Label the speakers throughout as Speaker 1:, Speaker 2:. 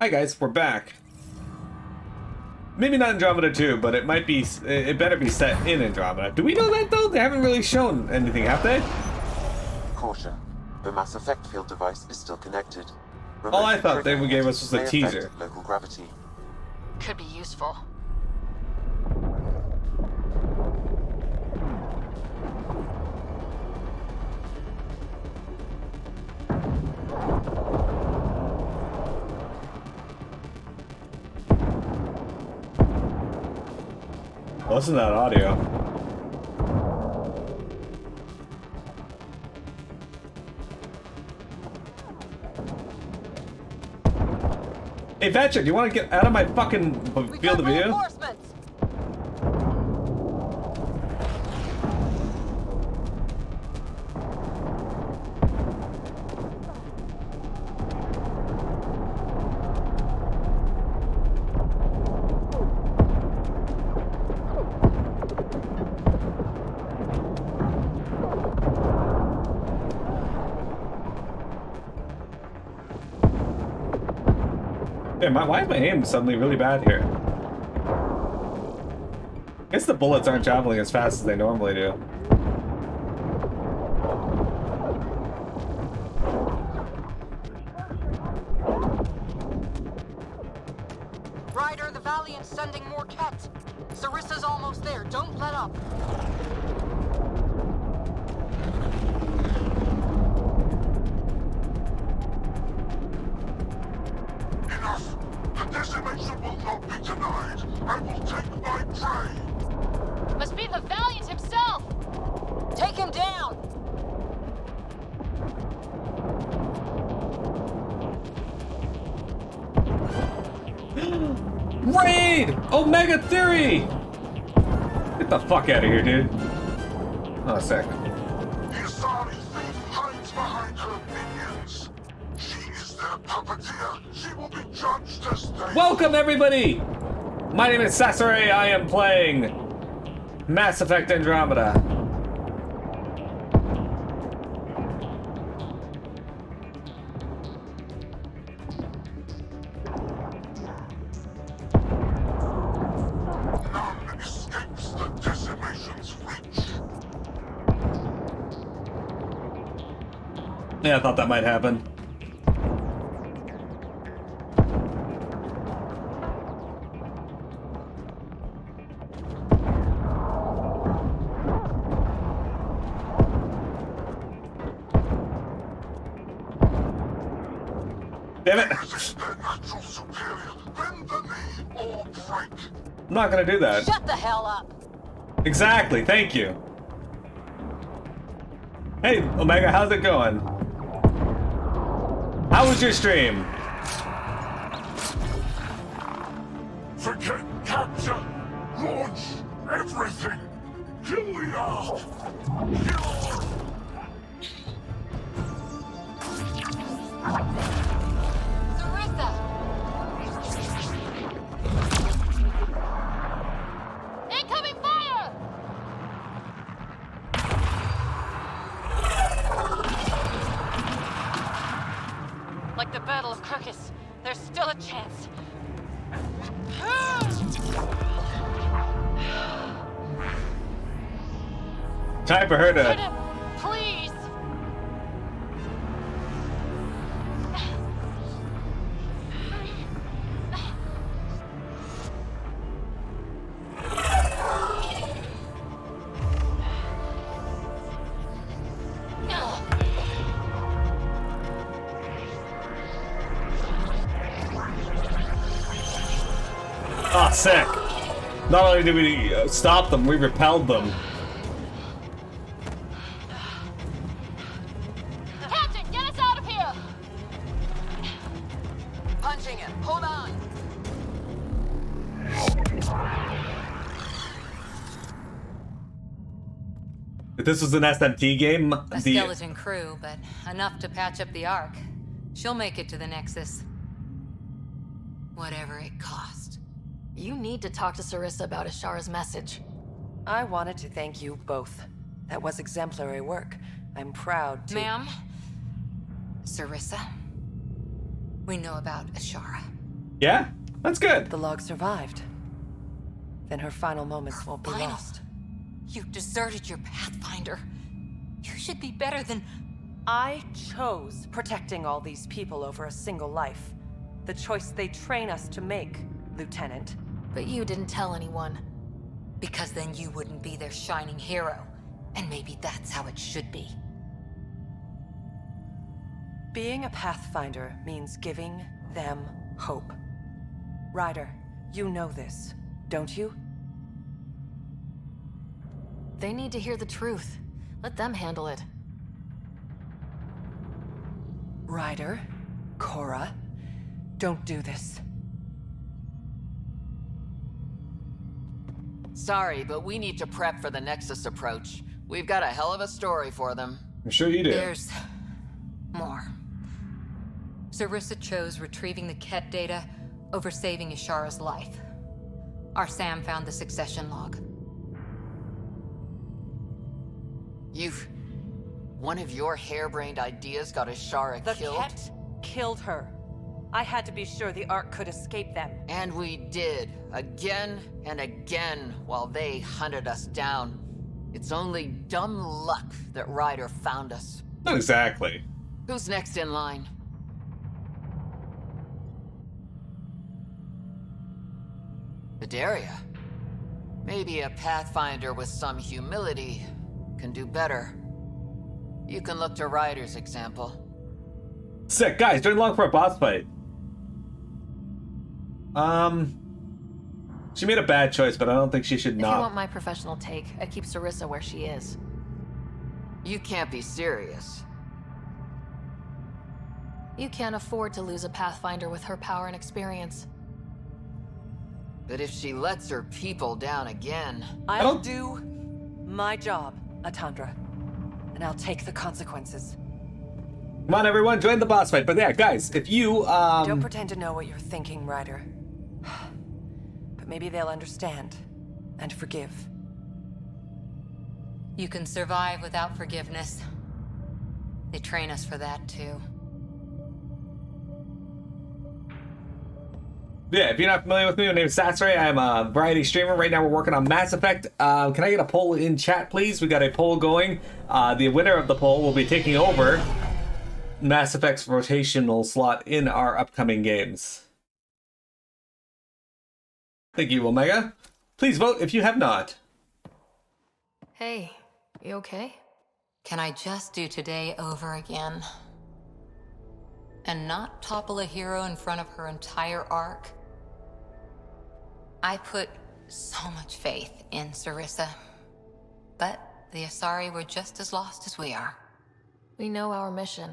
Speaker 1: Hi guys, we're back. Maybe not Andromeda 2, but it might be. It better be set in Andromeda. Do we know that though? They haven't really shown anything, have they?
Speaker 2: Caution. The mass effect field device is still connected.
Speaker 1: All I thought they gave us was a teaser.
Speaker 2: Local gravity.
Speaker 3: Could be useful.
Speaker 1: Listen to that audio. Hey, Vetcher, do you want to get out of my fucking field of view? Hey, why is my aim suddenly really bad here? I guess the bullets aren't traveling as fast as they normally do.
Speaker 3: Ryder, the Valiant's sending more Ket. Sarissa's almost there. Don't let up.
Speaker 4: Decimation will not be denied. I will take my prey.
Speaker 3: Must be the Valiant himself. Take him down.
Speaker 1: Raid! Omega Theory! Get the fuck out of here, dude. Oh, sick.
Speaker 4: The Asari thief hides behind her minions. She is their puppeteer. She will be judged as they...
Speaker 1: Welcome, everybody! My name is Sassare. I am playing Mass Effect Andromeda.
Speaker 4: None escapes the decimation's reach.
Speaker 1: Yeah, I thought that might happen. Damn it!
Speaker 4: Resist their natural superior. Bend the knee or break.
Speaker 1: I'm not gonna do that.
Speaker 3: Shut the hell up.
Speaker 1: Exactly, thank you. Hey, Omega, how's it going? How was your stream?
Speaker 4: Forget capture. Launch everything. Kill the owl. Kill.
Speaker 3: Sarissa! Incoming fire! Like the Battle of Kirkus, there's still a chance.
Speaker 1: Time for her
Speaker 3: Hit
Speaker 1: to...
Speaker 3: him, please!
Speaker 1: Ah, sick. Not only did we stop them, we repelled them.
Speaker 3: Captain, get us out of here! Punching him. Hold on.
Speaker 1: If this was an SMT game,
Speaker 5: A skeleton crew, but enough to patch up the Ark. She'll make it to the Nexus. Whatever it cost.
Speaker 6: You need to talk to Sarissa about Ashara's message.
Speaker 7: I wanted to thank you both. That was exemplary work. I'm proud to...
Speaker 5: Ma'am? Sarissa? We know about Ashara.
Speaker 1: Yeah? That's good.
Speaker 7: The log survived. Then her final moments won't be
Speaker 5: Final.
Speaker 7: lost.
Speaker 5: You deserted your Pathfinder. You should be better than...
Speaker 7: I chose protecting all these people over a single life. The choice they train us to make, Lieutenant.
Speaker 6: But you didn't tell anyone.
Speaker 5: Because then you wouldn't be their shining hero. And maybe that's how it should be.
Speaker 7: Being a Pathfinder means giving them hope. Ryder, you know this, don't you?
Speaker 6: They need to hear the truth. Let them handle it.
Speaker 7: Ryder, Cora, don't do this.
Speaker 8: Sorry, but we need to prep for the Nexus approach. We've got a hell of a story for them.
Speaker 1: I'm sure you do.
Speaker 5: There's more. Sarissa chose retrieving the Ket data over saving Ishara's life. Our Sam found the succession log.
Speaker 8: One of your harebrained ideas got Ishara
Speaker 7: The
Speaker 8: killed?
Speaker 7: Ket killed her. I had to be sure the Ark could escape them.
Speaker 8: And we did, again and again, while they hunted us down. It's only dumb luck that Ryder found us.
Speaker 1: Not exactly.
Speaker 8: Who's next in line? Vidaria. Maybe a Pathfinder with some humility can do better. You can look to Ryder's example.
Speaker 1: Sick. Guys, during long for a boss fight. She made a bad choice, but I don't think she should
Speaker 6: If you
Speaker 1: not.
Speaker 6: want my professional take, I keep Sarissa where she is.
Speaker 8: You can't be serious.
Speaker 6: You can't afford to lose a Pathfinder with her power and experience.
Speaker 8: But if she lets her people down again...
Speaker 7: I'll do my job, Atandra. And I'll take the consequences.
Speaker 1: Come on, everyone, join the boss fight. But yeah, guys, if you,
Speaker 7: Don't pretend to know what you're thinking, Ryder. But maybe they'll understand and forgive.
Speaker 5: You can survive without forgiveness. They train us for that, too.
Speaker 1: Yeah, if you're not familiar with me, my name is Satsuri. I'm a variety streamer. Right now we're working on Mass Effect. Can I get a poll in chat, please? We got a poll going. The winner of the poll will be taking over Mass Effect's rotational slot in our upcoming games. Thank you, Omega. Please vote if you have not.
Speaker 6: Hey, you okay?
Speaker 5: Can I just do today over again? And not topple a hero in front of her entire arc? I put so much faith in Sarissa. But the Asari were just as lost as we are.
Speaker 6: We know our mission.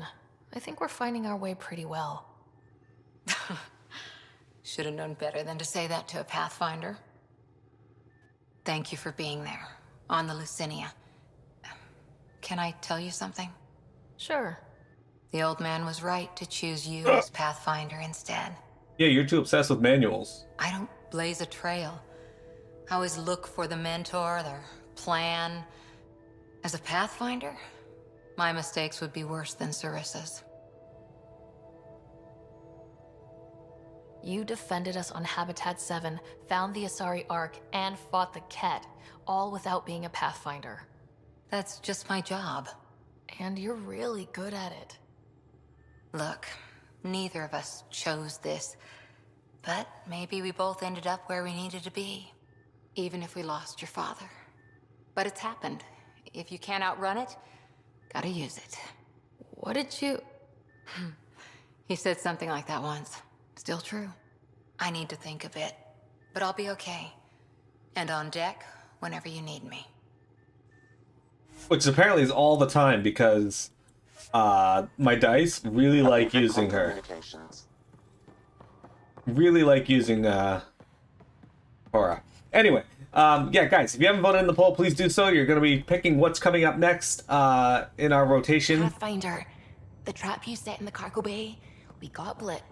Speaker 6: I think we're finding our way pretty well.
Speaker 5: Should have known better than to say that to a Pathfinder. Thank you for being there, on the Lucinia. Can I tell you something?
Speaker 6: Sure.
Speaker 5: The old man was right to choose you as Pathfinder instead.
Speaker 1: Yeah, you're too obsessed with manuals.
Speaker 5: I don't blaze a trail. I always look for the mentor, their plan. As a Pathfinder, my mistakes would be worse than Sarissa's.
Speaker 6: You defended us on Habitat 7, found the Asari Ark, and fought the Ket, all without being a Pathfinder.
Speaker 5: That's just my job.
Speaker 6: And you're really good at it.
Speaker 5: Look, neither of us chose this, but maybe we both ended up where we needed to be, even if we lost your father. But it's happened. If you can't outrun it, gotta use it.
Speaker 6: What did you...
Speaker 5: He said something like that once. Still true. I need to think a bit, but I'll be okay. And on deck whenever you need me.
Speaker 1: Which apparently is all the time because my dice really like using her.
Speaker 2: Communications.
Speaker 1: Really like using Aura. Anyway, yeah, guys, if you haven't voted in the poll, please do so. You're going to be picking what's coming up next in our rotation.
Speaker 6: Pathfinder, the trap you set in the cargo bay, we got blip.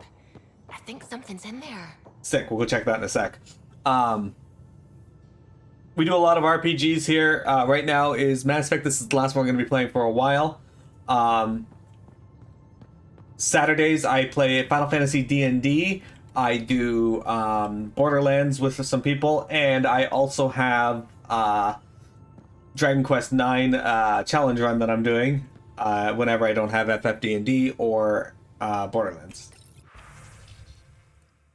Speaker 6: I think something's in there.
Speaker 1: Sick. We'll go check that in a sec. We do a lot of RPGs here. Right now is Mass Effect. This is the last one we're going to be playing for a while. Saturdays I play Final Fantasy D&D. I do Borderlands with some people, and I also have Dragon Quest 9 challenge run that I'm doing whenever I don't have FFD&D or Borderlands.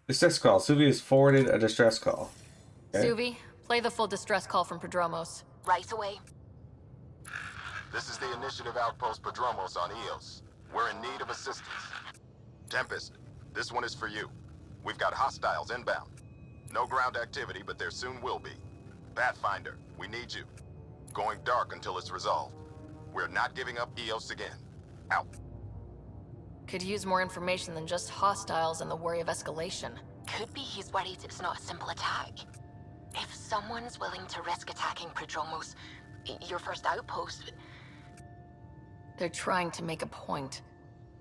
Speaker 1: Distress call. Suvi has forwarded a distress call. Okay.
Speaker 6: Suvi, play the full distress call from Prodromos.
Speaker 3: Right away.
Speaker 9: This is the Initiative Outpost Prodromos on Eos. We're in need of assistance. Tempest, this one is for you. We've got hostiles inbound. No ground activity, but there soon will be. Pathfinder, we need you. Going dark until it's resolved. We're not giving up Eos again. Out.
Speaker 6: Could use more information than just hostiles and the worry of escalation.
Speaker 3: Could be he's worried it's not a simple attack. If someone's willing to risk attacking Prodromos, your first outpost...
Speaker 6: They're trying to make a point.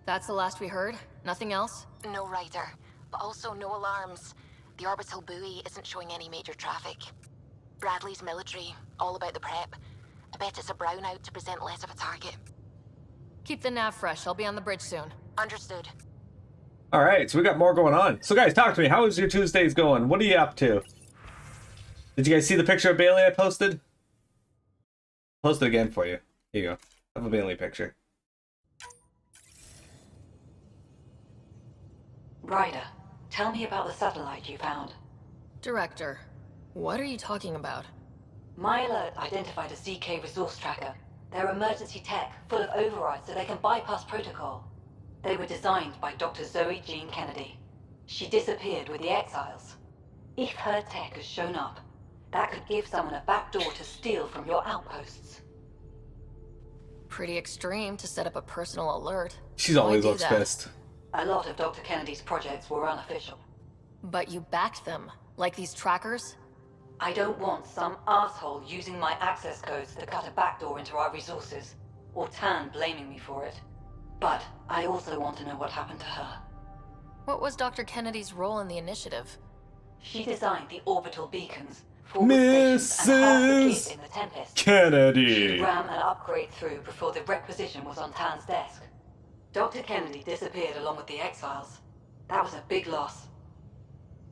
Speaker 6: That's the last we heard? Nothing else?
Speaker 3: No rider, but also no alarms. The orbital buoy isn't showing any major traffic. Bradley's military, all about the prep. I bet it's a brownout to present less of a target.
Speaker 6: Keep the nav fresh. I'll be on the bridge soon.
Speaker 3: Understood.
Speaker 1: All right, so we got more going on. So guys, talk to me. How is your Tuesdays going? What are you up to? Did you guys see the picture of Bailey I posted? Post it again for you. Here you go. I have a Bailey picture.
Speaker 10: Ryder, tell me about the satellite you found.
Speaker 6: Director, what are you talking about?
Speaker 10: My alert identified a ZK resource tracker. They're emergency tech, full of overrides so they can bypass protocol. They were designed by Dr. Zoe Jean Kennedy. She disappeared with the Exiles. If her tech has shown up, that could give someone a backdoor to steal from your outposts.
Speaker 6: Pretty extreme to set up a personal alert.
Speaker 1: She's
Speaker 6: Why
Speaker 1: always
Speaker 6: do
Speaker 1: looks
Speaker 6: that?
Speaker 1: pissed.
Speaker 10: A lot of Dr. Kennedy's projects were unofficial.
Speaker 6: But you backed them, like these trackers?
Speaker 10: I don't want some asshole using my access codes to cut a backdoor into our resources, or Tan blaming me for it. But I also want to know what happened to her.
Speaker 6: What was Dr. Kennedy's role in the initiative?
Speaker 10: She designed the orbital beacons, forward stations, and half the
Speaker 1: Mrs.
Speaker 10: kit in the Tempest.
Speaker 1: Kennedy.
Speaker 10: She ran an upgrade through before the requisition was on Tan's desk. Dr. Kennedy disappeared along with the Exiles. That was a big loss.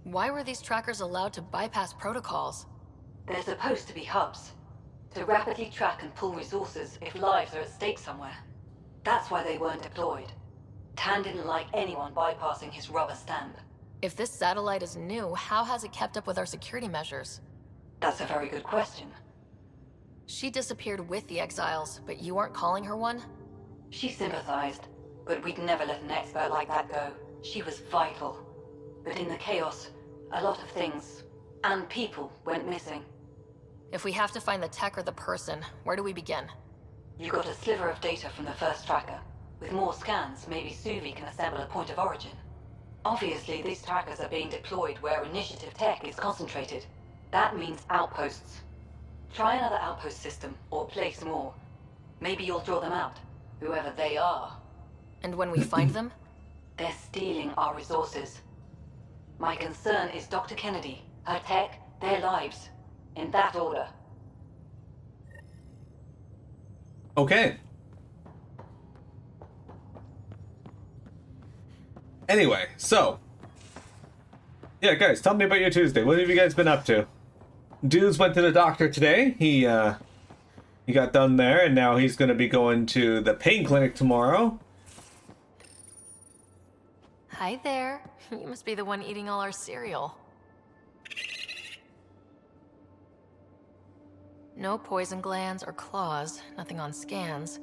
Speaker 6: Why were these trackers allowed to bypass protocols?
Speaker 10: They're supposed to be hubs, to rapidly track and pull resources if lives are at stake somewhere. That's why they weren't deployed. Tan didn't like anyone bypassing his rubber stamp.
Speaker 6: If this satellite is new, how has it kept up with our security measures?
Speaker 10: That's a very good question.
Speaker 6: She disappeared with the Exiles, but you aren't calling her one?
Speaker 10: She sympathized, but we'd never let an expert like that go. She was vital. But in the chaos, a lot of things, and people, went missing.
Speaker 6: If we have to find the tech or the person, where do we begin?
Speaker 10: You got a sliver of data from the first tracker. With more scans, maybe Suvi can assemble a point of origin. Obviously, these trackers are being deployed where initiative tech is concentrated. That means outposts. Try another outpost system, or place more. Maybe you'll draw them out, whoever they are.
Speaker 6: And when we find them?
Speaker 10: They're stealing our resources. My concern is Dr. Kennedy, her tech, their lives. In that order.
Speaker 1: Okay. Anyway, so. Yeah, guys, tell me about your Tuesday. What have you guys been up to? Dudes went to the doctor today. He got done there, and now he's going to be going to the pain clinic tomorrow.
Speaker 6: Hi there. You must be the one eating all our cereal. No poison glands or claws, nothing on scans.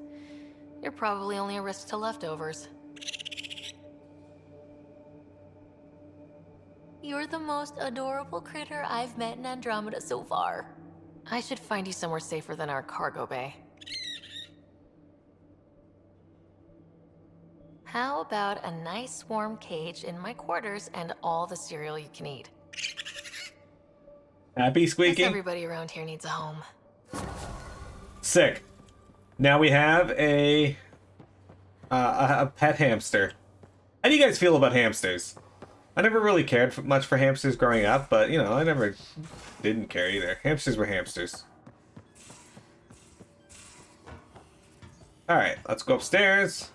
Speaker 6: You're probably only a risk to leftovers. You're the most adorable critter I've met in Andromeda so far. I should find you somewhere safer than our cargo bay. How about a nice warm cage in my quarters and all the cereal you can eat?
Speaker 1: Happy
Speaker 6: Guess
Speaker 1: squeaking?
Speaker 6: everybody around here needs a home.
Speaker 1: Sick. Now we have a pet hamster. How do you guys feel about hamsters? I never really cared much for hamsters growing up, but, you know, I never didn't care either. Hamsters were hamsters. Alright, let's go upstairs.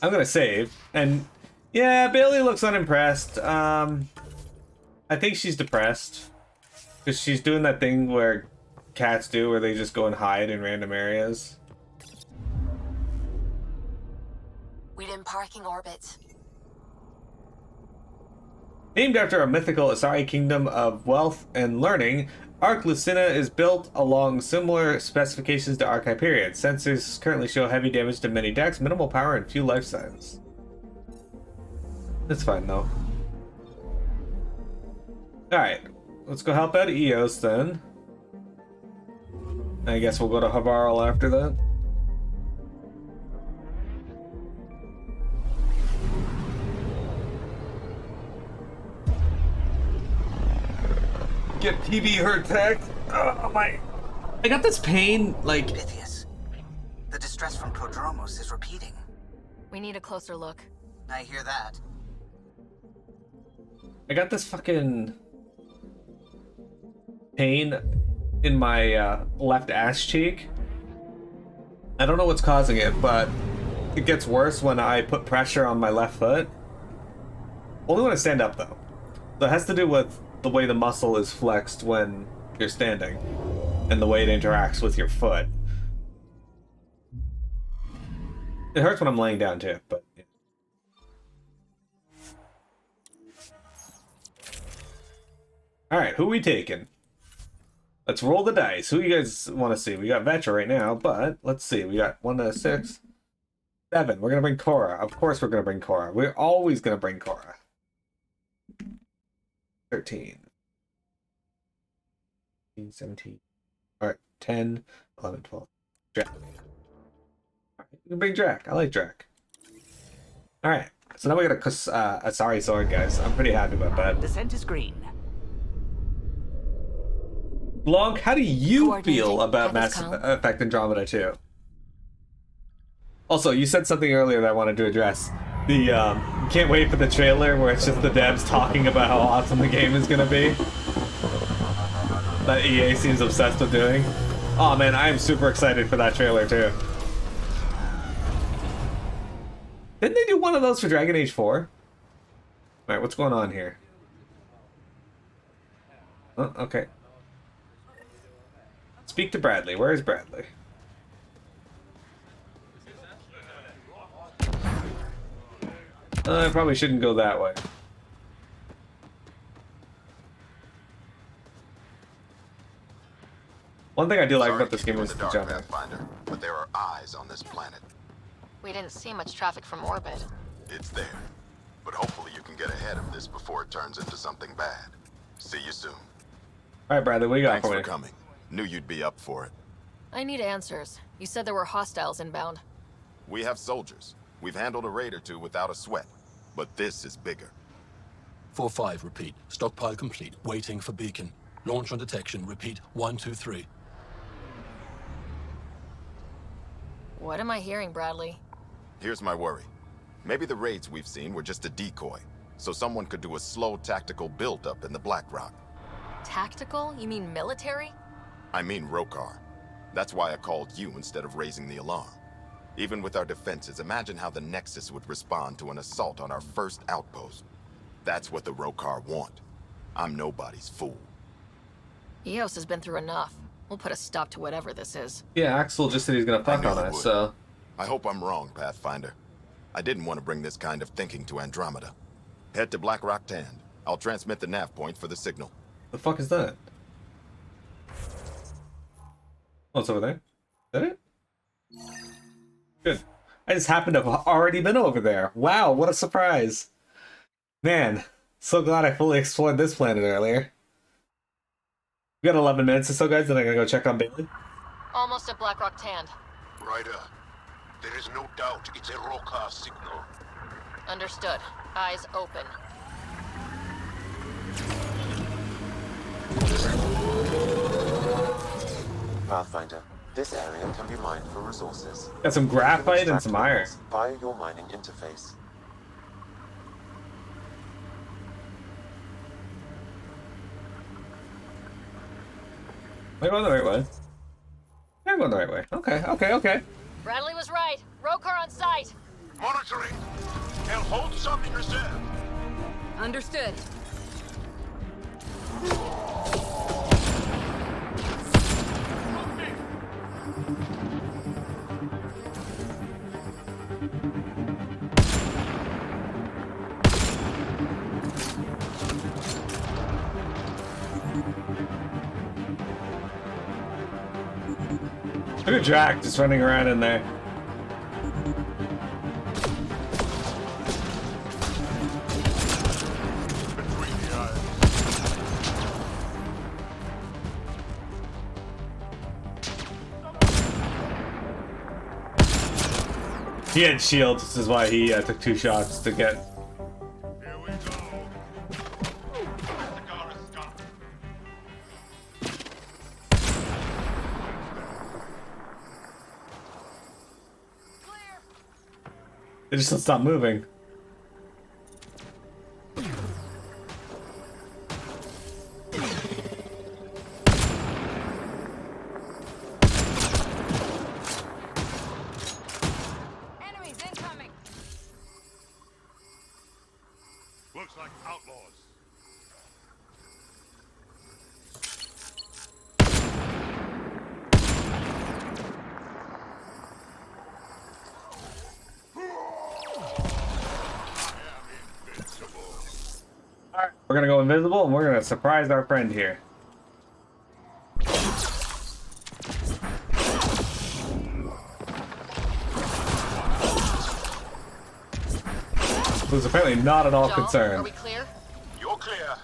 Speaker 1: I'm gonna save, and Yeah, Bailey looks unimpressed. I think she's depressed. Because she's doing that thing where cats do, where they just go and hide in random areas.
Speaker 3: We're in parking orbit.
Speaker 1: Named after a mythical Asari kingdom of wealth and learning, Ark Lucina is built along similar specifications to Ark Hyperion. Sensors currently show heavy damage to many decks, minimal power, and few life signs. That's fine, though. Alright, let's go help out Eos, then. I guess we'll go to Havarl after that. Get PB hurt tech. Oh my! I got this pain like.
Speaker 11: Pythias, the distress from Prodromos is repeating.
Speaker 6: We need a closer look.
Speaker 11: I hear that.
Speaker 1: I got this fucking pain in my left ass cheek. I don't know what's causing it, but it gets worse when I put pressure on my left foot. Only when I stand up, though. So it has to do with the way the muscle is flexed when you're standing and the way it interacts with your foot. It hurts when I'm laying down too, but yeah. Alright, who we taking? Let's roll the dice. Who you guys want to see? We got Vetra right now, but let's see. We got 1 to 6, 7. We're gonna bring Korra. Of course we're gonna bring Korra. We're always gonna bring Korra. 13, 17, alright, 10, 11, 12. Drac. Alright, we can bring Drac. I like Drac. Alright, so now we got a Asari sword, guys. I'm pretty happy about that.
Speaker 11: The scent is green.
Speaker 1: Blanc, how do you feel about Mass Effect Andromeda 2? Also, you said something earlier that I wanted to address. The can't wait for the trailer where it's just the devs talking about how awesome the game is gonna be. That EA seems obsessed with doing. Oh man, I am super excited for that trailer too. Didn't they do one of those for Dragon Age 4? Alright, what's going on here? Oh, okay. Speak to Bradley. Where is Bradley? I probably shouldn't go that way. One thing I do like about this game is the jumping.
Speaker 9: But there are eyes on this planet.
Speaker 6: We didn't see much traffic from orbit.
Speaker 9: It's there. But hopefully you can get ahead of this before it turns into something bad. See you soon.
Speaker 1: Alright, Bradley, what do you got
Speaker 9: Thanks
Speaker 1: for
Speaker 9: for
Speaker 1: me?
Speaker 9: coming. Knew you'd be up for it.
Speaker 6: I need answers. You said there were hostiles inbound.
Speaker 9: We have soldiers. We've handled a raid or two without a sweat. But this is bigger.
Speaker 12: 4-5, repeat. Stockpile complete. Waiting for beacon. Launch on detection. Repeat. 1, 2, 3.
Speaker 6: What am I hearing, Bradley?
Speaker 9: Here's my worry. Maybe the raids we've seen were just a decoy, so someone could do a slow tactical build-up in the Black Rock.
Speaker 6: Tactical? You mean military?
Speaker 9: I mean Roekarr. That's why I called you instead of raising the alarm. Even with our defenses, imagine how the Nexus would respond to an assault on our first outpost. That's what the Roekarr want. I'm nobody's fool.
Speaker 6: Eos has been through enough. We'll put a stop to whatever this is.
Speaker 1: Yeah, Akksul just said he's gonna fuck on us, so...
Speaker 9: I hope I'm wrong, Pathfinder. I didn't want to bring this kind of thinking to Andromeda. Head to Black Rock Tand. I'll transmit the nav point for the signal.
Speaker 1: The fuck is that? Oh, it's over there? Is that it? Good. I just happened to have already been over there. Wow, what a surprise. Man, so glad I fully explored this planet earlier. We got 11 minutes or so, guys, then I'm gonna go check on Bailey.
Speaker 6: Almost at Black Rock Tand.
Speaker 4: Ryder, there is no doubt it's a Roekarr signal.
Speaker 6: Understood. Eyes open.
Speaker 2: Pathfinder, this area can be mined for resources.
Speaker 1: Got some graphite and some iron.
Speaker 2: Via your mining interface.
Speaker 1: Am I going the right way? I'm going the right way. Okay.
Speaker 6: Bradley was right. Roekarr on site.
Speaker 4: Monitoring! They'll hold some in reserve.
Speaker 5: Understood.
Speaker 1: Look at Drac just running around in there.
Speaker 4: Between the eyes.
Speaker 1: He had shields, this is why he took 2 shots to get.
Speaker 4: Here we go. Roekarr is gone.
Speaker 1: They just don't stop moving.
Speaker 5: Enemies incoming.
Speaker 4: Looks like outlaws.
Speaker 1: Alright, we're gonna go invisible and we're gonna surprise our friend here. Who's apparently not at all
Speaker 5: Are
Speaker 1: concerned.
Speaker 5: we clear?
Speaker 4: You're clear.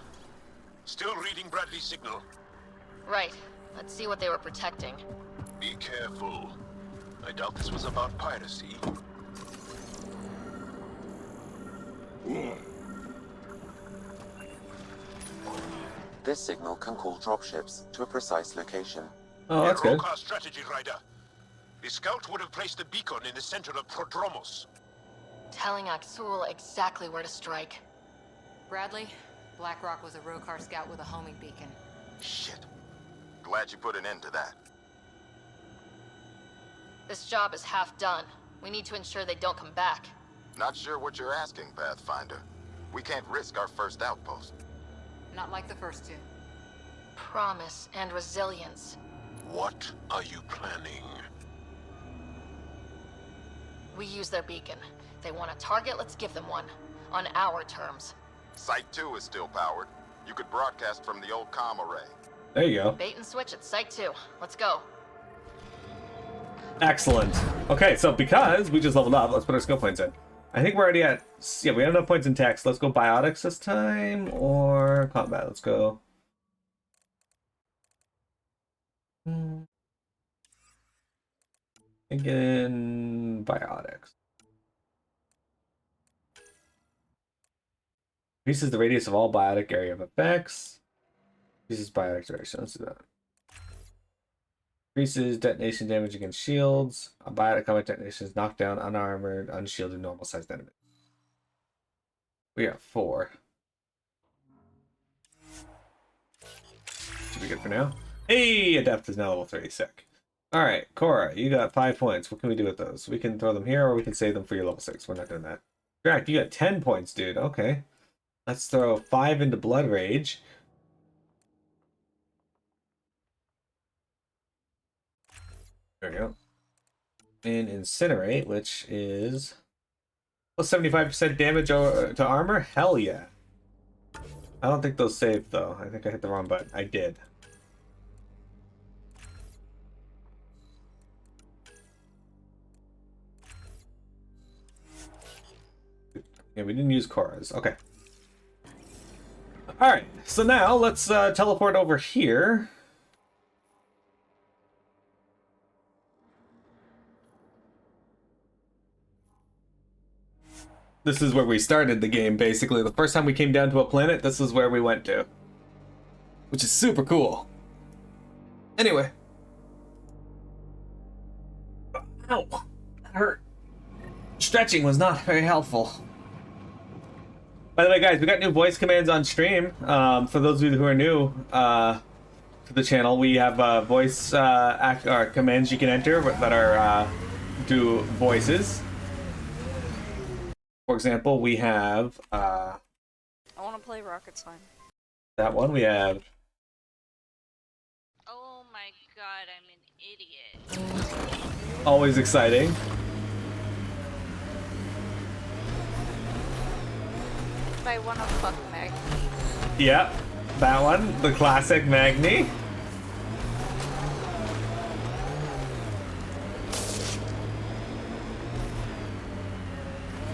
Speaker 4: Still reading Bradley's signal.
Speaker 5: Right. Let's see what they were protecting.
Speaker 4: Be careful. I doubt this was about piracy.
Speaker 2: This signal can call dropships to a precise location.
Speaker 1: Oh, that's good.
Speaker 4: Roekarr strategy, Ryder. The scout would have placed a beacon in the center of Prodromos.
Speaker 5: Telling Akksul exactly where to strike.
Speaker 10: Bradley, Blackrock was a Roekarr scout with a homing beacon.
Speaker 9: Shit. Glad you put an end to that.
Speaker 5: This job is half done. We need to ensure they don't come back.
Speaker 9: Not sure what you're asking, Pathfinder. We can't risk our first outpost.
Speaker 10: Not like the first two.
Speaker 5: Promise and resilience.
Speaker 4: What are you planning?
Speaker 5: We use their beacon. They want a target, let's give them one. On our terms.
Speaker 9: Site 2 is still powered. You could broadcast from the old comm array.
Speaker 1: There you go.
Speaker 5: Bait and switch at Site 2. Let's go.
Speaker 1: Excellent. Okay, so because we just leveled up, let's put our skill points in. I think we're already at... Yeah, we have enough points in text. Let's go biotics this time, or combat. Let's go. Again, biotics. Increases the radius of all biotic area of effects. Increases biotic duration. Let's do that. Increases detonation damage against shields. A biotic combat detonation is knocked down unarmored, unshielded, normal sized enemies. We got 4. Should be good for now. Hey, Adept is now level 3. Sick. Alright, Cora, you got 5 points. What can we do with those? We can throw them here or we can save them for your level 6. We're not doing that. Drac, you got 10 points, dude. Okay. Let's throw 5 into Blood Rage. There we go. And Incinerate, which is plus 75% damage to armor? Hell yeah. I don't think those saved, though. I think I hit the wrong button. I did. Yeah, we didn't use Cora's. Okay. Alright, so now let's teleport over here. This is where we started the game, basically. The first time we came down to a planet, this is where we went to. Which is super cool. Anyway. Ow! That hurt. Stretching was not very helpful. By the way, guys, we got new voice commands on stream. For those of you who are new to the channel, we have voice commands you can enter that are do voices. For example, we have
Speaker 13: I want to play Rocket Slime.
Speaker 1: that one. We have.
Speaker 13: Oh my god, I'm an idiot.
Speaker 1: Always exciting.
Speaker 13: I want to fuck Maggie.
Speaker 1: Yep, that one, the classic Magni.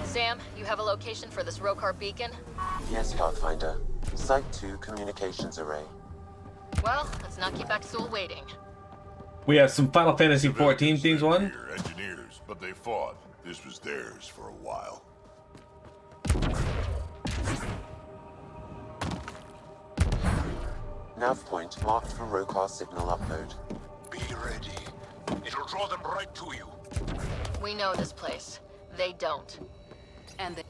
Speaker 6: Sam, you have a location for this Roekarr beacon?
Speaker 2: Yes, Pathfinder. Site 2 communications array.
Speaker 6: Well, let's not keep Akksul waiting.
Speaker 1: We have some Final Fantasy 14 themes one.
Speaker 4: Engineers, but they fought. This was theirs for a while.
Speaker 2: Nav point marked for Roekarr signal upload.
Speaker 4: Be ready. It'll draw them right to you.
Speaker 6: We know this place. They don't.
Speaker 5: And they...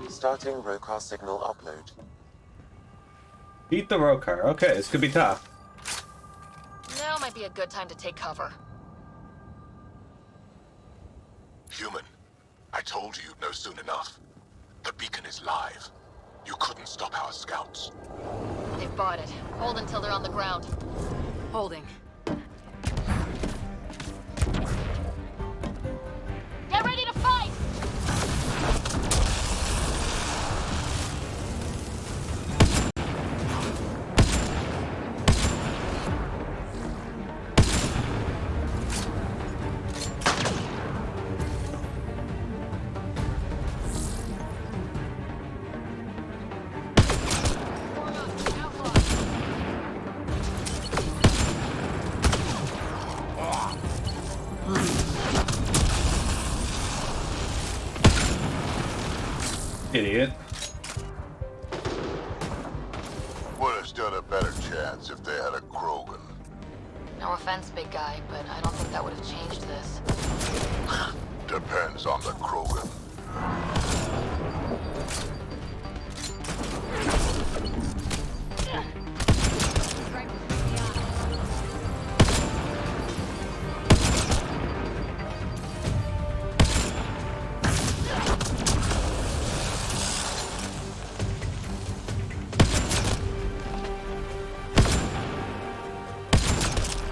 Speaker 2: Starting Roekarr signal upload.
Speaker 1: Beat the Roekarr. Okay, this could be tough.
Speaker 6: Now might be a good time to take cover.
Speaker 4: Human, I told you you'd know soon enough. The beacon is live. You couldn't stop our scouts.
Speaker 6: They've bought it. Hold until they're on the ground.
Speaker 5: Holding.
Speaker 6: Get ready to fight!
Speaker 1: Idiot.
Speaker 4: Would have stood a better chance if they had a Krogan.
Speaker 6: No offense, big guy, but I don't think that would have changed this.
Speaker 4: Depends on the Krogan.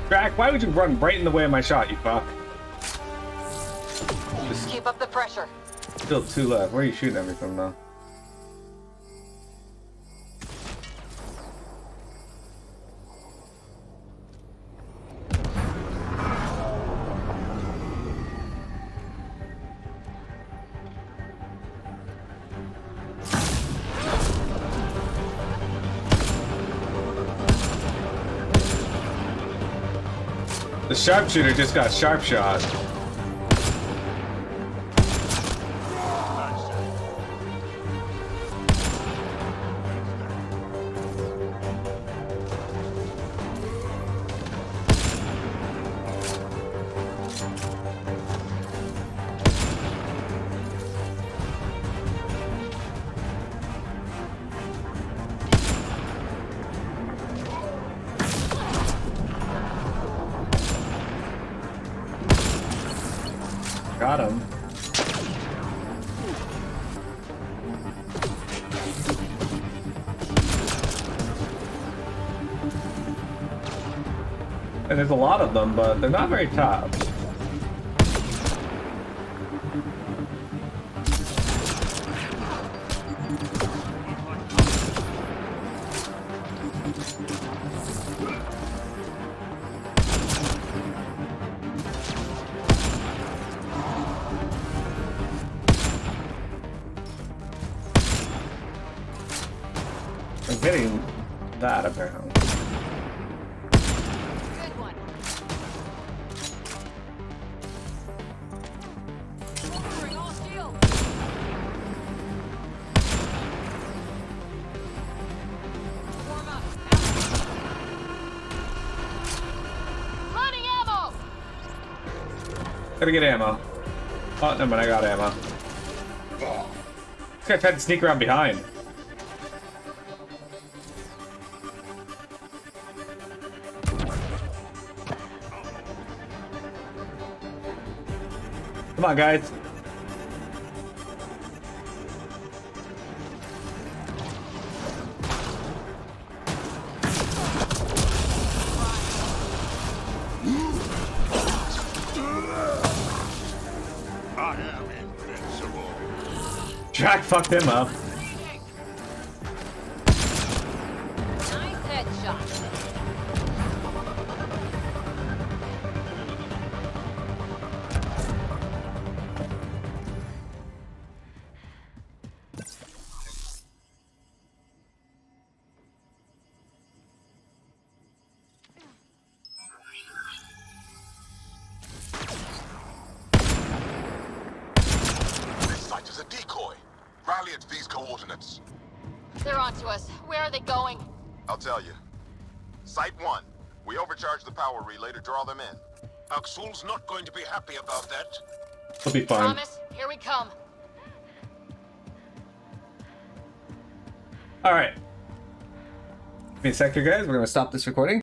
Speaker 1: Drac, why would you run right in the way of my shot, you fuck? Just
Speaker 6: Keep up the pressure.
Speaker 1: still two left. Where are you shooting at me from now? The sharpshooter just got sharp shot. Got him. And there's a lot of them, but they're not very tough. I'm getting that apparently.
Speaker 6: Good one. Bring all steel. Warm up. Loading ammo.
Speaker 1: Gotta get ammo. Oh, no, but I got ammo. This guy tried to sneak around behind. Come on, guys. track fucked him up.
Speaker 6: Nice headshot.
Speaker 4: This site is a decoy. Rally at these coordinates.
Speaker 6: They're onto us. Where are they going?
Speaker 9: I'll tell you. Site 1. We overcharged the power relay to draw them in.
Speaker 4: Akksul's not going to be happy about that.
Speaker 1: It'll be fine.
Speaker 6: Promise, here we come.
Speaker 1: All right. Give me a second, guys. We're gonna stop this recording.